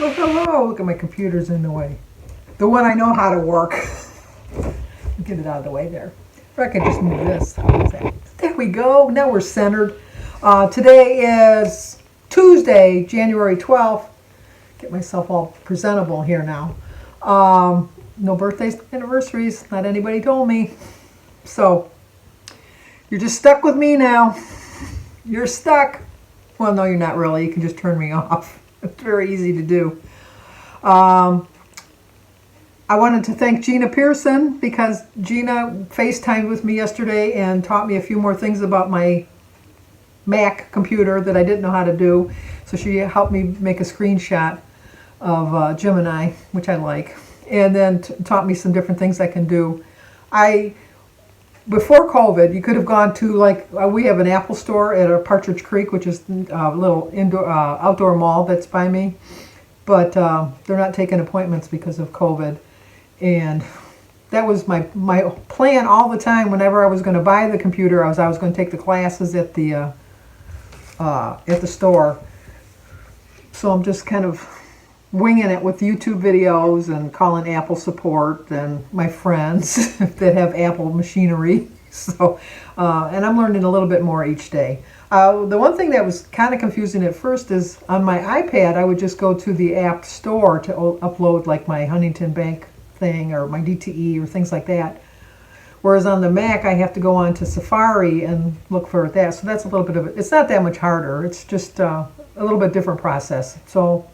Oh, hello. Look at my computer's in the way. The one I know how to work. Get it out of the way there. Or I could just move this. How's that? There we go. Now we're centered. Today is Tuesday, January 12th. Get myself all presentable here now. No birthdays, anniversaries. Not anybody told me. So, you're just stuck with me now. You're stuck. Well, no, you're not really. You can just turn me off. It's very easy to do. I wanted to thank Gina Pearson because Gina FaceTimed with me yesterday and taught me a few more things about my Mac computer that I didn't know how to do. So she helped me make a screenshot of Gemini, which I like, and then taught me some different things I can do. Before COVID, you could have gone to, we have an Apple store at Partridge Creek, which is a little outdoor mall that's by me. But they're not taking appointments because of COVID. And that was my plan all the time. Whenever I was going to buy the computer, I was going to take the classes at the store. So I'm just kind of winging it with YouTube videos and calling Apple support and my friends that have Apple machinery. So, and I'm learning a little bit more each day. The one thing that was kind of confusing at first is on my iPad, I would just go to the app store to upload like my Huntington Bank thing or my DTE or things like that. Whereas on the Mac, I have to go on to Safari and look for that. So that's a little bit of it. It's not that much harder. It's just a little bit different process. So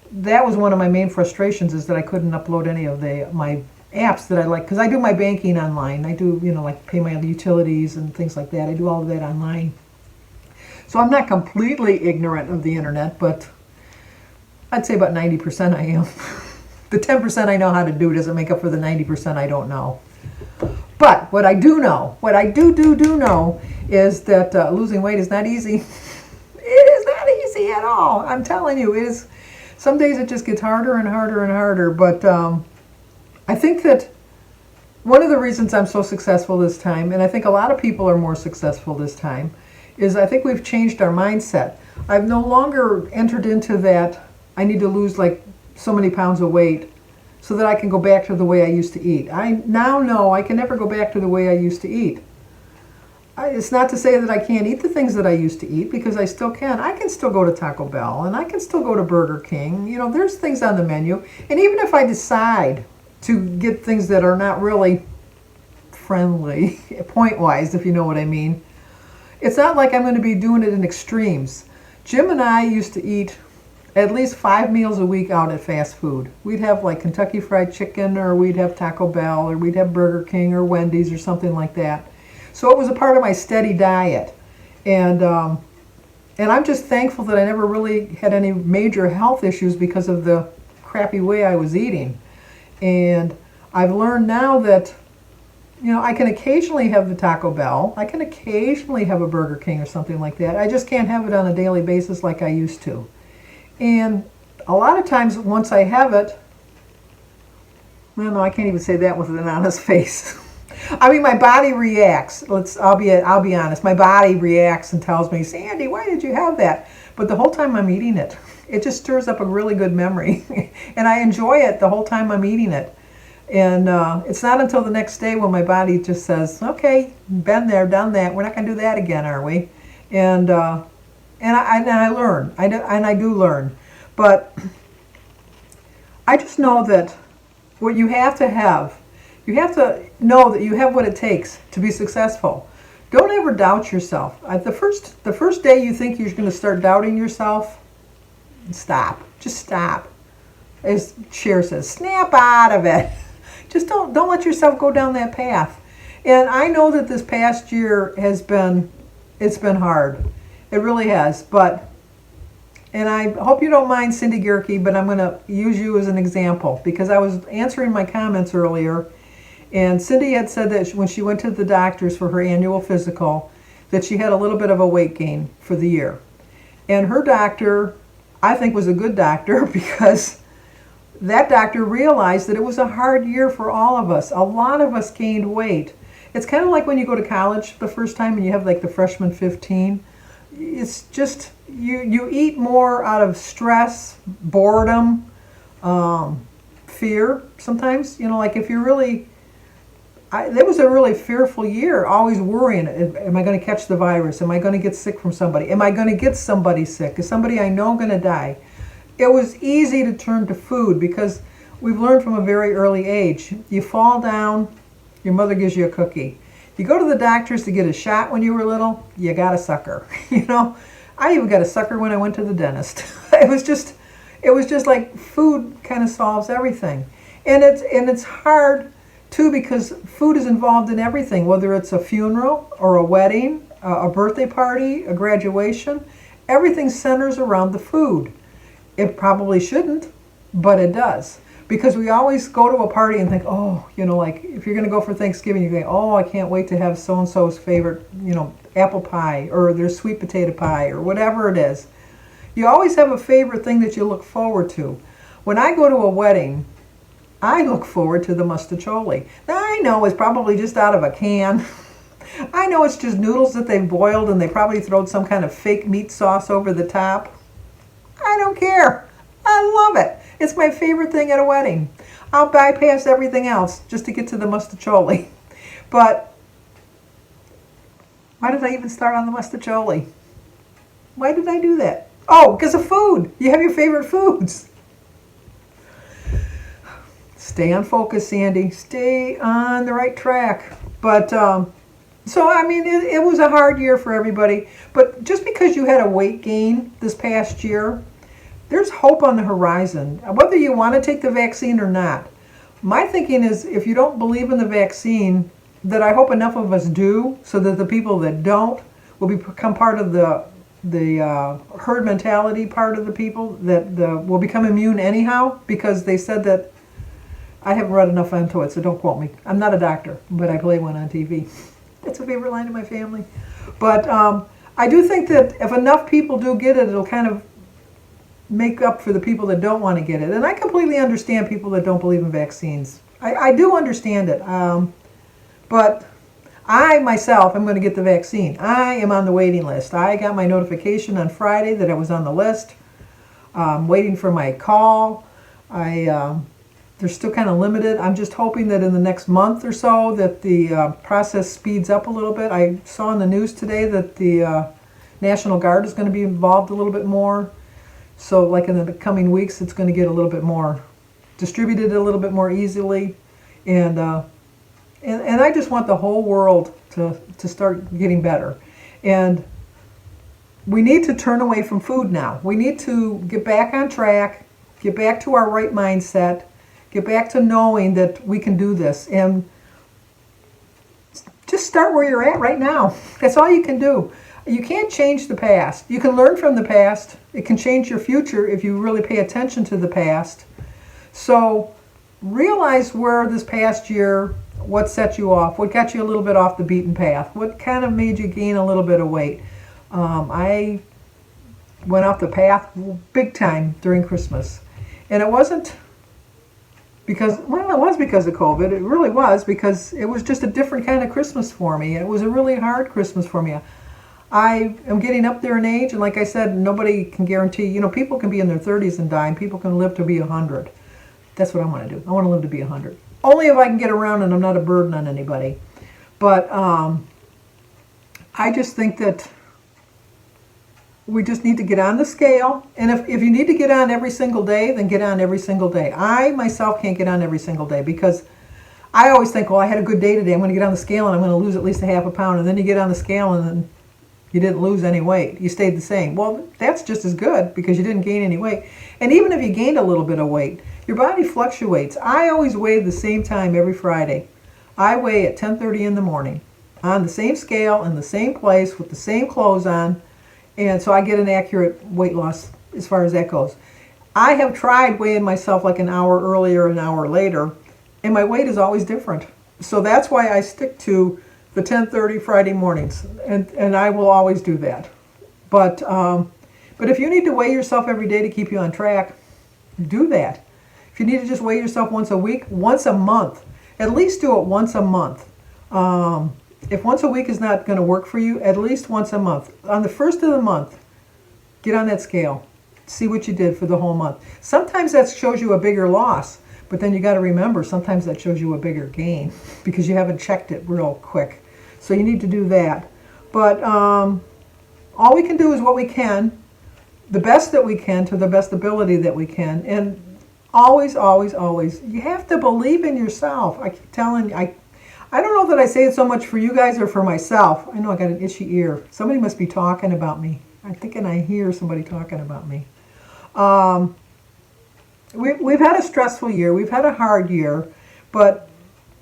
that was one of my main frustrations, is that I couldn't upload any of my apps that I like, because I do my banking online. I do, like pay my utilities and things like that. I do all of that online. So I'm not completely ignorant of the internet, but I'd say about 90% I am. The 10% I know how to do doesn't make up for the 90% I don't know. But what I do know, what I do know, is that losing weight is not easy. It is not easy at all. I'm telling you, it is. Some days it just gets harder and harder and harder, but I think that one of the reasons I'm so successful this time, and I think a lot of people are more successful this time, is I think we've changed our mindset. I've no longer entered into that I need to lose like so many pounds of weight so that I can go back to the way I used to eat. I now know I can never go back to the way I used to eat. It's not to say that I can't eat the things that I used to eat, because I still can. I can still go to Taco Bell, and I can still go to Burger King. There's things on the menu. And even if I decide to get things that are not really friendly, point-wise, if you know what I mean, it's not like I'm going to be doing it in extremes. Jim and I used to eat at least 5 meals a week out at fast food. We'd have like Kentucky Fried Chicken, or we'd have Taco Bell, or we'd have Burger King or Wendy's or something like that. So it was a part of my steady diet. And I'm just thankful that I never really had any major health issues because of the crappy way I was eating. And I've learned now that, I can occasionally have the Taco Bell. I can occasionally have a Burger King or something like that. I just can't have it on a daily basis like I used to. And a lot of times once I have it, well, no, I can't even say that with an honest face. I mean, my body reacts. I'll be honest. My body reacts and tells me, Sandy, why did you have that? But the whole time I'm eating it, it just stirs up a really good memory. And I enjoy it the whole time I'm eating it. And it's not until the next day when my body just says, okay, been there, done that. We're not going to do that again, are we? And I learn. I do learn. But I just know that what you have to have, you have to know that you have what it takes to be successful. Don't ever doubt yourself. The first day you think you're going to start doubting yourself, stop. Just stop. As Cher says, snap out of it. Just don't let yourself go down that path. And I know that this past year it's been hard. It really has. And I hope you don't mind, Cindy Gierke, but I'm going to use you as an example, because I was answering my comments earlier. And Cindy had said that when she went to the doctors for her annual physical, that she had a little bit of a weight gain for the year. And her doctor, I think, was a good doctor, because that doctor realized that it was a hard year for all of us. A lot of us gained weight. It's kind of like when you go to college the first time and you have like the freshman 15. it's just, you eat more out of stress, boredom, fear sometimes. Like if you're really, that was a really fearful year, always worrying, am I going to catch the virus? Am I going to get sick from somebody? Am I going to get somebody sick? Is somebody I know going to die? It was easy to turn to food because we've learned from a very early age. You fall down, your mother gives you a cookie. You go to the doctors to get a shot when you were little, you got a sucker. I even got a sucker when I went to the dentist. It was just like food kind of solves everything. And it's hard too because food is involved in everything, whether it's a funeral or a wedding, a birthday party, a graduation. Everything centers around the food. It probably shouldn't, but it does. Because we always go to a party and think, oh, like if you're going to go for Thanksgiving, you think, oh, I can't wait to have so-and-so's favorite, apple pie or their sweet potato pie or whatever it is. You always have a favorite thing that you look forward to. When I go to a wedding, I look forward to the mustacholi. Now, I know it's probably just out of a can. I know it's just noodles that they've boiled and they probably throw some kind of fake meat sauce over the top. I don't care. I love it. It's my favorite thing at a wedding. I'll bypass everything else just to get to the mustacholi. But why did I even start on the mustacholi? Why did I do that? Oh, because of food. You have your favorite foods. Stay on focus, Sandy. Stay on the right track. But, so, I mean, it was a hard year for everybody. But just because you had a weight gain this past year, there's hope on the horizon, whether you want to take the vaccine or not. My thinking is if you don't believe in the vaccine, that I hope enough of us do so that the people that don't will become part of the herd mentality part of the people that will become immune anyhow, because they said that, I haven't read enough into it, so don't quote me. I'm not a doctor, but I play one on TV. That's a favorite line in my family. But I do think that if enough people do get it, it'll kind of make up for the people that don't want to get it. And I completely understand people that don't believe in vaccines. I do understand it. But I, myself, am going to get the vaccine. I am on the waiting list. I got my notification on Friday that I was on the list. I'm waiting for my call. They're still kind of limited. I'm just hoping that in the next month or so that the process speeds up a little bit. I saw in the news today that the National Guard is going to be involved a little bit more. So like in the coming weeks, it's going to get a little bit more distributed a little bit more easily. And I just want the whole world to start getting better. And we need to turn away from food now. We need to get back on track, get back to our right mindset, get back to knowing that we can do this. And just start where you're at right now. That's all you can do. You can't change the past. You can learn from the past. It can change your future if you really pay attention to the past. So realize where this past year, what set you off, what got you a little bit off the beaten path, what kind of made you gain a little bit of weight. I went off the path big time during Christmas. And it wasn't because, well, it was because of COVID. It really was, because it was just a different kind of Christmas for me. It was a really hard Christmas for me. I am getting up there in age, and like I said, nobody can guarantee, people can be in their 30s and die, and people can live to be 100. That's what I want to do. I want to live to be 100. Only if I can get around and I'm not a burden on anybody. But I just think that we just need to get on the scale. And if you need to get on every single day, then get on every single day. I, myself, can't get on every single day because I always think, well, I had a good day today. I'm going to get on the scale and I'm going to lose at least a half a pound. And then you get on the scale and then you didn't lose any weight. You stayed the same. Well, that's just as good because you didn't gain any weight. And even if you gained a little bit of weight, your body fluctuates. I always weigh the same time every Friday. I weigh at 10:30 in the morning on the same scale in the same place with the same clothes on. And so I get an accurate weight loss as far as that goes. I have tried weighing myself like an hour earlier, an hour later, and my weight is always different. So that's why I stick to the 10:30 Friday mornings, and I will always do that. But if you need to weigh yourself every day to keep you on track, do that. If you need to just weigh yourself once a week, once a month, at least do it once a month. if once a week is not going to work for you, at least once a month. On the first of the month, get on that scale. See what you did for the whole month. Sometimes that shows you a bigger loss, but then you got to remember, sometimes that shows you a bigger gain because you haven't checked it real quick. So you need to do that. But all we can do is what we can, the best that we can to the best ability that we can. And always, always, always, you have to believe in yourself. I keep telling you, I don't know that I say it so much for you guys or for myself. I know I got an itchy ear. Somebody must be talking about me. I'm thinking I hear somebody talking about me. We've had a stressful year. We've had a hard year. But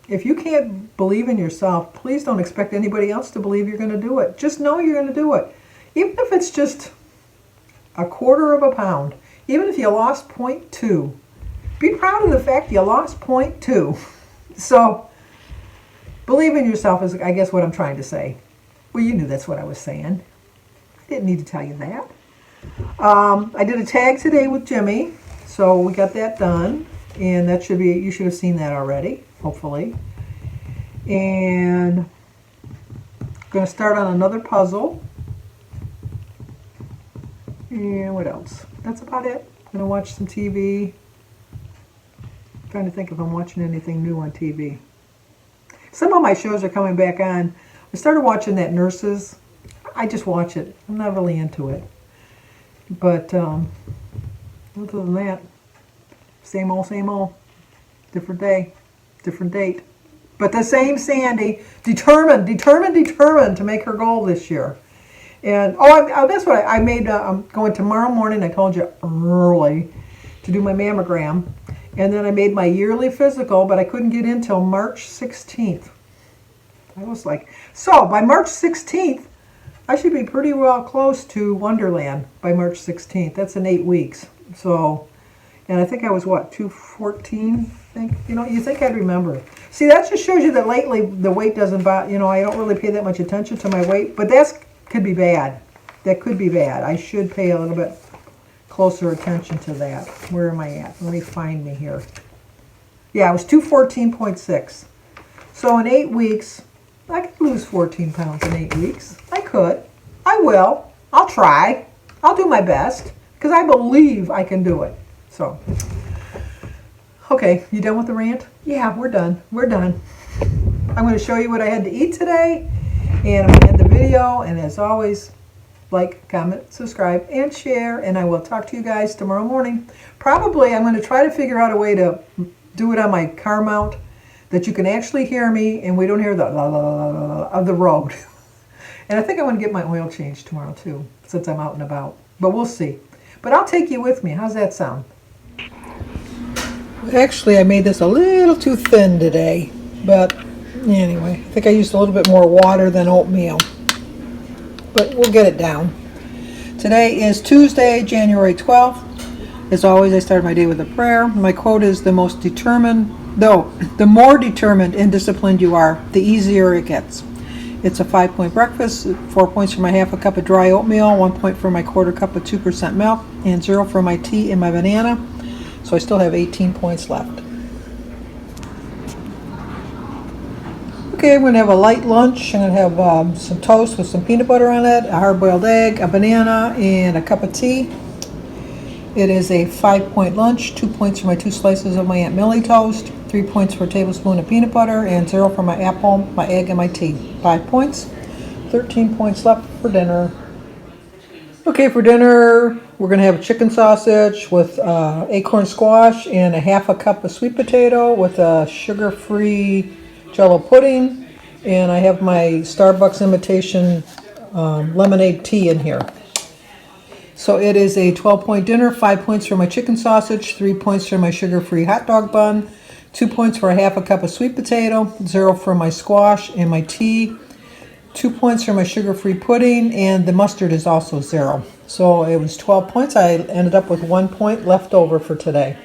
if you can't believe in yourself, please don't expect anybody else to believe you're going to do it. Just know you're going to do it. Even if it's just a quarter of a pound. Even if you lost 0.2. Be proud of the fact you lost 0.2. So believe in yourself is, I guess, what I'm trying to say. Well, you knew that's what I was saying. I didn't need to tell you that. I did a tag today with Jimmy, so we got that done. And that should be, you should have seen that already, hopefully. And I'm going to start on another puzzle. And what else? That's about it. I'm going to watch some TV. I'm trying to think if I'm watching anything new on TV. Some of my shows are coming back on. I started watching that Nurses. I just watch it. I'm not really into it. But other than that, same old, same old. Different day, different date. But the same Sandy, determined to make her goal this year. And that's what I made. I'm going tomorrow morning. I told you early to do my mammogram, and then I made my yearly physical, but I couldn't get in till March 16th. I was like, so by March 16th, I should be pretty well close to Wonderland by March 16th. That's in 8 weeks. So, and I think I was what, 214? I think, you think I'd remember. See, that just shows you that lately the weight doesn't bother. I don't really pay that much attention to my weight, but could be bad. That could be bad. I should pay a little bit closer attention to that. Where am I at? Let me find me here. Yeah, I was 214.6. So in 8 weeks, I could lose 14 pounds in 8 weeks. I could. I will. I'll try. I'll do my best because I believe I can do it. So, okay, you done with the rant? Yeah, we're done. We're done. I'm going to show you what I had to eat today, and I'm going to end the video. And as always, like, comment, subscribe, and share. And I will talk to you guys tomorrow morning. Probably I'm going to try to figure out a way to do it on my car mount that you can actually hear me and we don't hear the la la la la la of the road. And I think I'm going to get my oil changed tomorrow too, since I'm out and about. But we'll see. But I'll take you with me. How's that sound? Actually, I made this a little too thin today. But anyway, I think I used a little bit more water than oatmeal. But we'll get it down. Today is Tuesday, January 12th. As always, I start my day with a prayer. My quote is, the more determined and disciplined you are, the easier it gets. It's a 5-point breakfast, 4 points for my half a cup of dry oatmeal, 1 point for my quarter cup of 2% milk, and 0 for my tea and my banana. So I still have 18 points left. Okay, we're going to have a light lunch. I'm going to have some toast with some peanut butter on it, a hard-boiled egg, a banana, and a cup of tea. It is a 5-point lunch, 2 points for my 2 slices of my Aunt Millie toast, 3 points for a tablespoon of peanut butter, and 0 for my apple, my egg, and my tea. 5 points, 13 points left for dinner. Okay, for dinner, we're going to have a chicken sausage with acorn squash and a half a cup of sweet potato with a sugar-free Jell-O pudding, and I have my Starbucks imitation lemonade tea in here. So it is a 12-point dinner, 5 points for my chicken sausage, 3 points for my sugar-free hot dog bun, 2 points for a half a cup of sweet potato, 0 for my squash and my tea, 2 points for my sugar-free pudding, and the mustard is also 0. So it was 12 points. I ended up with 1 point left over for today.